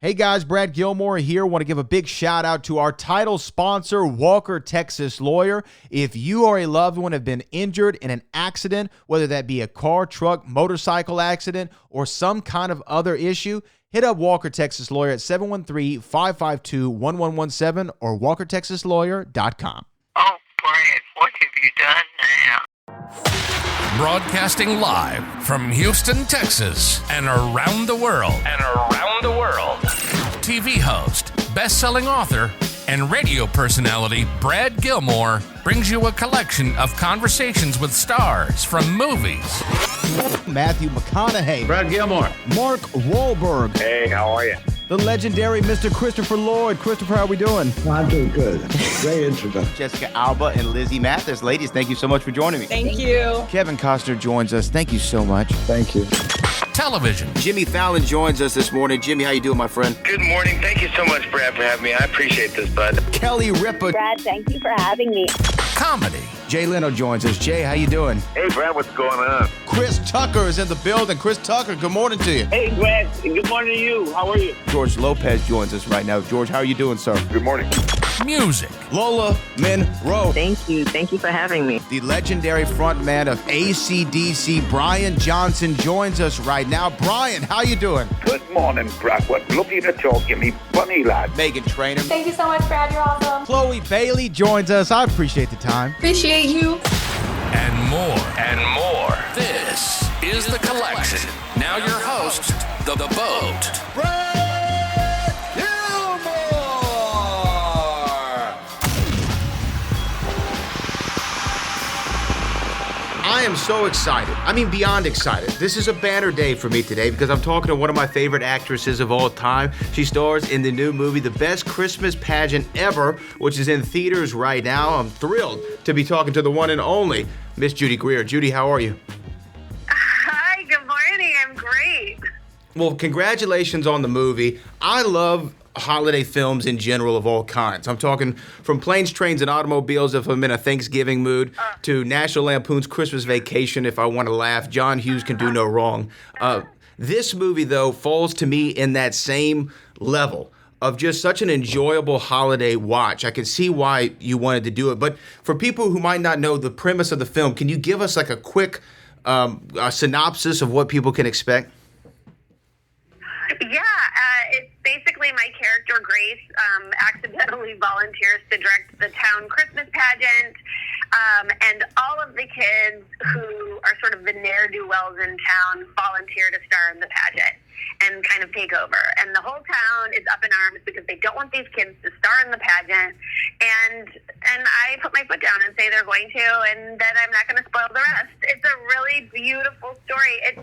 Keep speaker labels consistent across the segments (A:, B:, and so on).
A: Hey guys, Brad Gilmore here. Want to give a big shout out to our title sponsor, Walker Texas Lawyer. If you or a loved one have been injured in an accident, whether that be a car, truck, motorcycle accident, or some kind of other issue, hit up Walker Texas Lawyer at 713-552-1117 or walkertexaslawyer.com.
B: Oh, Brad, what have you done now?
C: Broadcasting live from Houston, Texas, and around the world. TV host, best-selling author, and radio personality Brad Gilmore brings you a collection of conversations with stars from movies.
A: Matthew McConaughey.
D: Brad Gilmore.
A: Mark Wahlberg.
D: Hey, how are you?
A: The legendary Mr. Christopher Lloyd. Christopher, how are we doing?
E: I'm doing good. Great introduction.
F: Jessica Alba and Lizzie Mathis. Ladies, thank you so much for joining me.
G: Thank you.
F: Kevin Costner joins us. Thank you so much.
E: Thank you.
C: Television.
F: Jimmy Fallon joins us this morning. Jimmy, how you doing, my friend?
D: Good morning. Thank you so much, Brad, for having me. I appreciate this, bud.
F: Kelly Ripa.
H: Brad, thank you for having me.
C: Comedy.
F: Jay Leno joins us. Jay, how you doing?
D: Hey, Brad, what's going on?
F: Chris Tucker is in the building. Chris Tucker, good morning to you.
D: Hey, Brad. Good morning to you. How are you?
F: George Lopez joins us right now. George, how are you doing, sir?
D: Good morning.
C: Music.
F: Lola Monroe.
H: Thank you. Thank you for having me.
F: The legendary frontman of AC/DC, Brian Johnson, joins us right now. Brian, how you doing?
I: Good morning, Brad. What lovely to talk to me, funny lad.
F: Megan Trainor.
G: Thank you so much, Brad. You're awesome.
F: Chloe Bailey joins us. I appreciate the time.
G: Appreciate you.
C: And more. This is The Collection. Now your host, The Boat.
F: Brad Gilmore! I am so excited. I mean, beyond excited. This is a banner day for me today because I'm talking to one of my favorite actresses of all time. She stars in the new movie, The Best Christmas Pageant Ever, which is in theaters right now. I'm thrilled to be talking to the one and only Miss Judy Greer. Judy, how are you?
J: Hi, good morning. I'm great.
F: Well, congratulations on the movie. I love holiday films in general of all kinds. I'm talking from Planes, Trains, and Automobiles if I'm in a Thanksgiving mood to National Lampoon's Christmas Vacation if I want to laugh. John Hughes can do no wrong. This movie, though, falls to me in that same level of just such an enjoyable holiday watch. I can see why you wanted to do it. But for people who might not know the premise of the film, can you give us like a quick synopsis of what people can expect?
J: Yeah, it's basically my character, Grace, accidentally volunteers to direct the town Christmas pageant, and all of the kids who are sort of the ne'er-do-wells in town volunteer to star in the pageant and kind of take over. And the whole town is up in arms because they don't want these kids to star in the pageant. And I put my foot down and say they're going to, and then I'm not going to spoil the rest. It's a really beautiful story. It's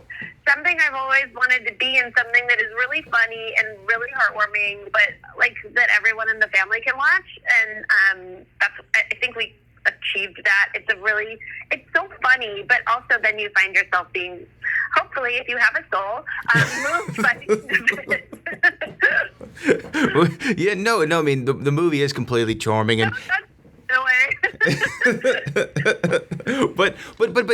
J: something I've always wanted to be, and something that is really funny and really heartwarming, but like that everyone in the family can watch. And I think we achieved that. It's so funny, but also then you find yourself being, hopefully, if you have a soul, moved by it.
F: Yeah, no, I mean, the movie is completely charming. And
J: no way.
F: but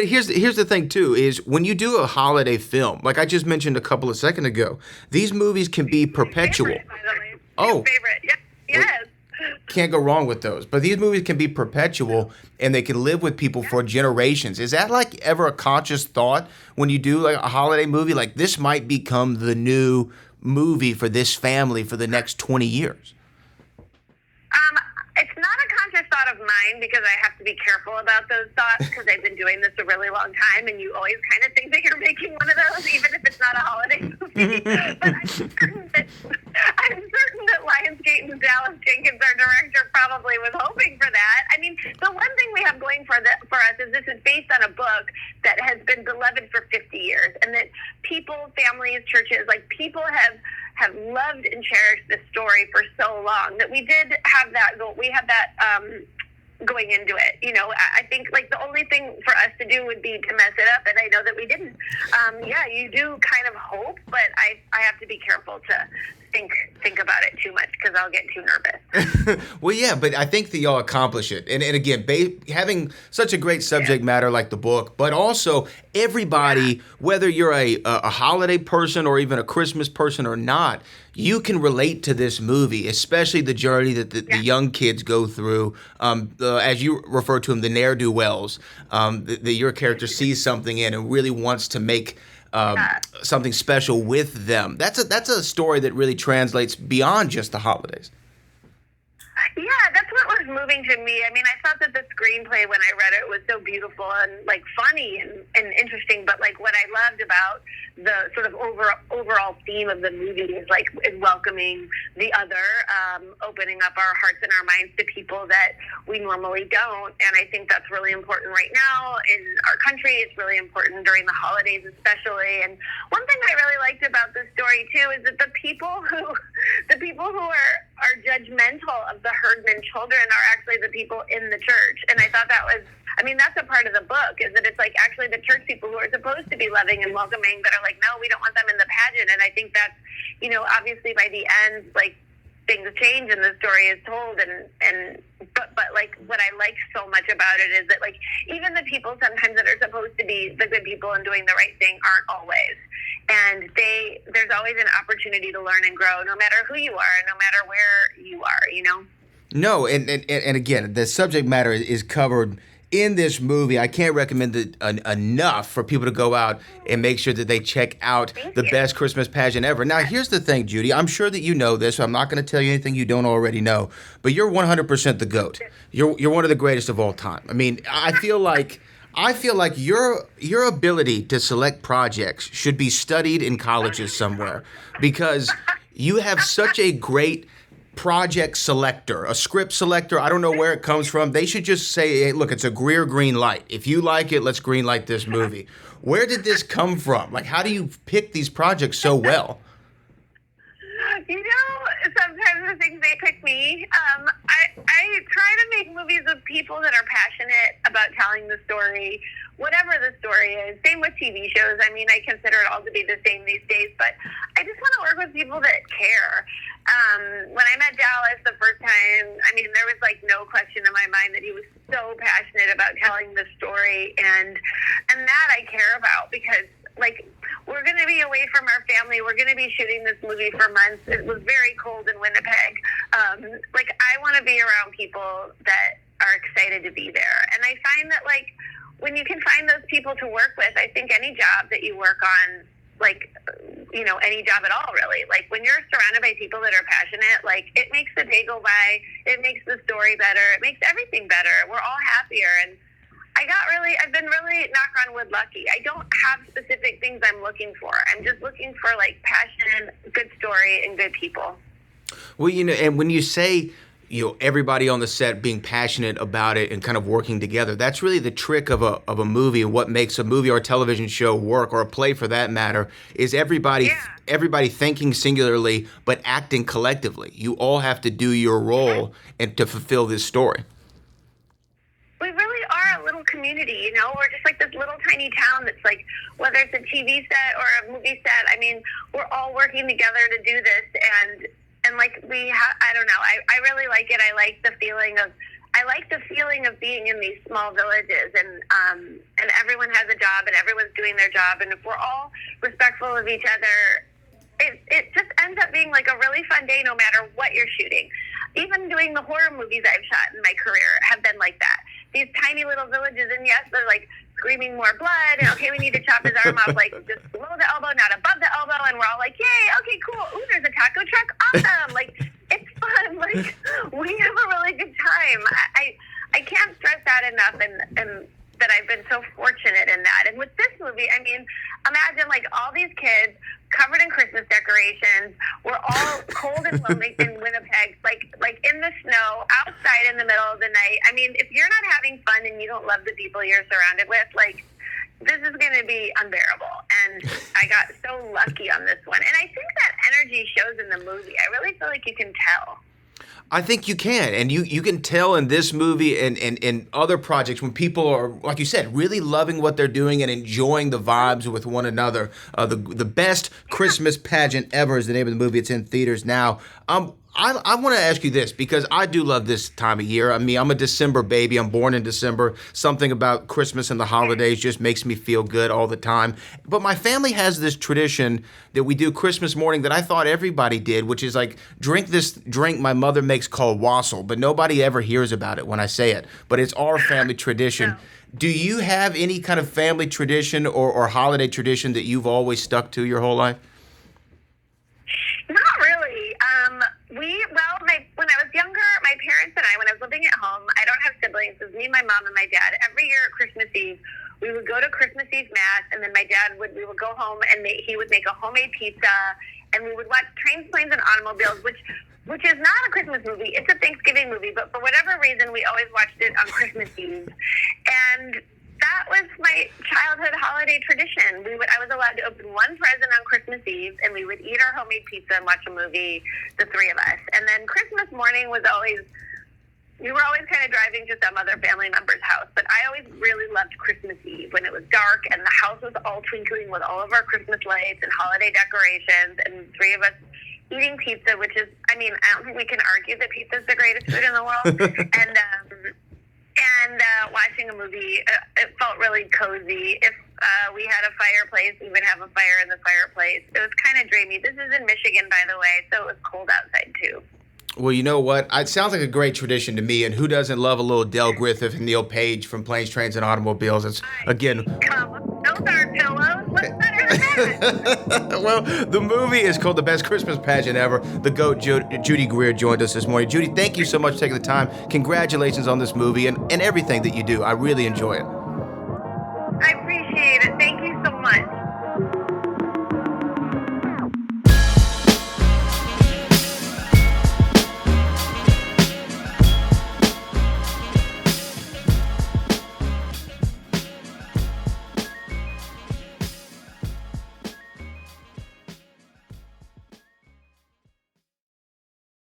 F: here's the thing too, is when you do a holiday film, like I just mentioned a couple of seconds ago, these movies can be perpetual.
J: Favorite, by the way.
F: Oh.
J: Favorite. Yes.
F: Can't go wrong with those. But these movies can be perpetual and they can live with people for generations. Is that like ever a conscious thought when you do like a holiday movie? Like this might become the new movie for this family for the next 20 years.
J: It's not a conscious thought of mine because I have to be careful about those thoughts because I've been doing this a really long time, and you always kind of think that you're making one of those, even if it's not a holiday movie. But I'm certain that Lionsgate and Dallas Jenkins, our director, probably was hoping for that. I mean, the one thing we have going for us is this is based on a book that has been beloved for 50 years, and that people, families, churches, like people have loved and cherished this story for so long that we did have that goal. We had that going into it. You know, I think like the only thing for us to do would be to mess it up, and I know that we didn't. Yeah, you do kind of hope, but I have to be careful to think about it too much because I'll get too nervous.
F: Well, yeah, but I think that y'all accomplish it. And again, having such a great subject matter like the book, but also everybody, whether you're a holiday person or even a Christmas person or not, you can relate to this movie, especially the journey that the young kids go through. As you refer to them, the ne'er-do-wells, that your character sees something in and really wants to make something special with them. That's a story that really translates beyond just the holidays.
J: Yeah, that's what was moving to me. I mean, I thought that the screenplay, when I read it, was so beautiful and, like, funny and interesting. But, like, what I loved about the sort of overall theme of the movie is, like, welcoming the other, opening up our hearts and our minds to people that we normally don't. And I think that's really important right now in our country. It's really important during the holidays especially. And one thing I really liked about this story, too, is that the people who are judgmental of the herdman children are actually the people in the church. And I thought that was, I mean, that's a part of the book, is that it's like actually the church people who are supposed to be loving and welcoming that are like, no, we don't want them in the pageant. And I think that's, you know, obviously by the end, like, things change and the story is told but like what I like so much about it is that, like, even the people sometimes that are supposed to be the good people and doing the right thing aren't always. And there's always an opportunity to learn and grow, no matter who you are and no matter where you are, you know? No,
F: and again, the subject matter is covered in this movie. I can't recommend it enough for people to go out and make sure that they check out the best Christmas pageant ever. Now, here's the thing, Judy. I'm sure that you know this, so I'm not going to tell you anything you don't already know, but you're 100% the GOAT. You're one of the greatest of all time. I mean, I feel like your ability to select projects should be studied in colleges somewhere, because you have such a great project selector, a script selector. I don't know where it comes from. They should just say, hey, look, it's a Greer green light. If you like it, let's green light this movie. Where did this come from? Like, how do you pick these projects so well?
J: You know, sometimes the things they pick me. I try to make movies with people that are passionate about telling the story, whatever the story is. Same with TV shows. I mean, I consider it all to be the same these days, but I just want to work with people that care. When I met Dallas the first time, I mean, there was like no question in my mind that he was so passionate about telling the story, and that I care about, because, like, we're going to be away from our family. We're going to be shooting this movie for months. It was very cold in Winnipeg. Like, I want to be around people that are excited to be there. And I find that, like, when you can find those people to work with, I think any job that you work on, like, you know, any job at all, really. Like, when you're surrounded by people that are passionate, like, it makes the day go by. It makes the story better. It makes everything better. We're all happier. And I've been really, knock on wood, lucky. I don't have specific things I'm looking for. I'm just looking for, like, passion, good story, and good people.
F: Well, you know, and when you say, you know, everybody on the set being passionate about it and kind of working together, that's really the trick of a movie, and what makes a movie or a television show work, or a play for that matter, is everybody thinking singularly but acting collectively. You all have to do your role and to fulfill this story.
J: We really are a little community, you know? We're just like this little tiny town that's like, whether it's a TV set or a movie set, I mean, we're all working together to do this, and like, I don't know, I really like it. I like the feeling of being in these small villages, and everyone has a job, and everyone's doing their job, and if we're all respectful of each other, it just ends up being like a really fun day no matter what you're shooting. Even doing the horror movies I've shot in my career have been like that. These tiny little villages, and yes, they're like screaming more blood, and okay, we need to chop his arm off, like, just below the elbow, not above the elbow, and we're all like, yay, okay, cool, ooh, there's a taco truck, awesome, like, it's fun, like, we have a really good time. I can't stress that enough, and that I've been so fortunate in that. And with this movie, I mean, imagine, like, all these kids covered in Christmas decorations. We're all cold and lonely in Winnipeg, like in the snow, outside in the middle of the night. I mean, if you're not having fun and you don't love the people you're surrounded with, like, this is going to be unbearable. And I got so lucky on this one. And I think that energy shows in the movie. I really feel like you can tell.
F: I think you can, and you can tell in this movie and other projects when people are, like you said, really loving what they're doing and enjoying the vibes with one another. The best Christmas pageant ever is the name of the movie. It's in theaters now. I want to ask you this because I do love this time of year. I mean, I'm a December baby. I'm born in December. Something about Christmas and the holidays just makes me feel good all the time. But my family has this tradition that we do Christmas morning that I thought everybody did, which is like drink this drink my mother makes called wassail, but nobody ever hears about it when I say it. But it's our family tradition.
J: No.
F: Do you have any kind of family tradition or holiday tradition that you've always stuck to your whole life?
J: Not really. When I was younger, my parents and I, when I was living at home, I don't have siblings. It was me, my mom, and my dad. Every year at Christmas Eve, we would go to Christmas Eve Mass, and then we would go home, and he would make a homemade pizza, and we would watch Trains, Planes, and Automobiles, which is not a Christmas movie. It's a Thanksgiving movie, but for whatever reason, we always watched it on Christmas Eve. And that was my childhood holiday tradition. I was allowed to open one present on Christmas Eve, and we would eat our homemade pizza and watch a movie, the three of us. And then Christmas morning we were always kind of driving to some other family member's house. But I always really loved Christmas Eve when it was dark and the house was all twinkling with all of our Christmas lights and holiday decorations, and the three of us eating pizza, which is, I don't think we can argue that pizza is the greatest food in the world. And watching a movie, it felt really cozy. If we had a fireplace, we would have a fire in the fireplace. It was kind of dreamy. This is in Michigan, by the way, so it was cold outside, too.
F: Well, you know what? It sounds like a great tradition to me, and who doesn't love a little Del Griffith and Neil Page from Planes, Trains, and Automobiles? It's, again...
J: Those aren't pillows. What's better than that?
F: Well, the movie is called The Best Christmas Pageant Ever. The GOAT, Judy Greer, joined us this morning. Judy, thank you so much for taking the time. Congratulations on this movie and everything that you do. I really enjoy it.
J: I appreciate it. Thank you so much.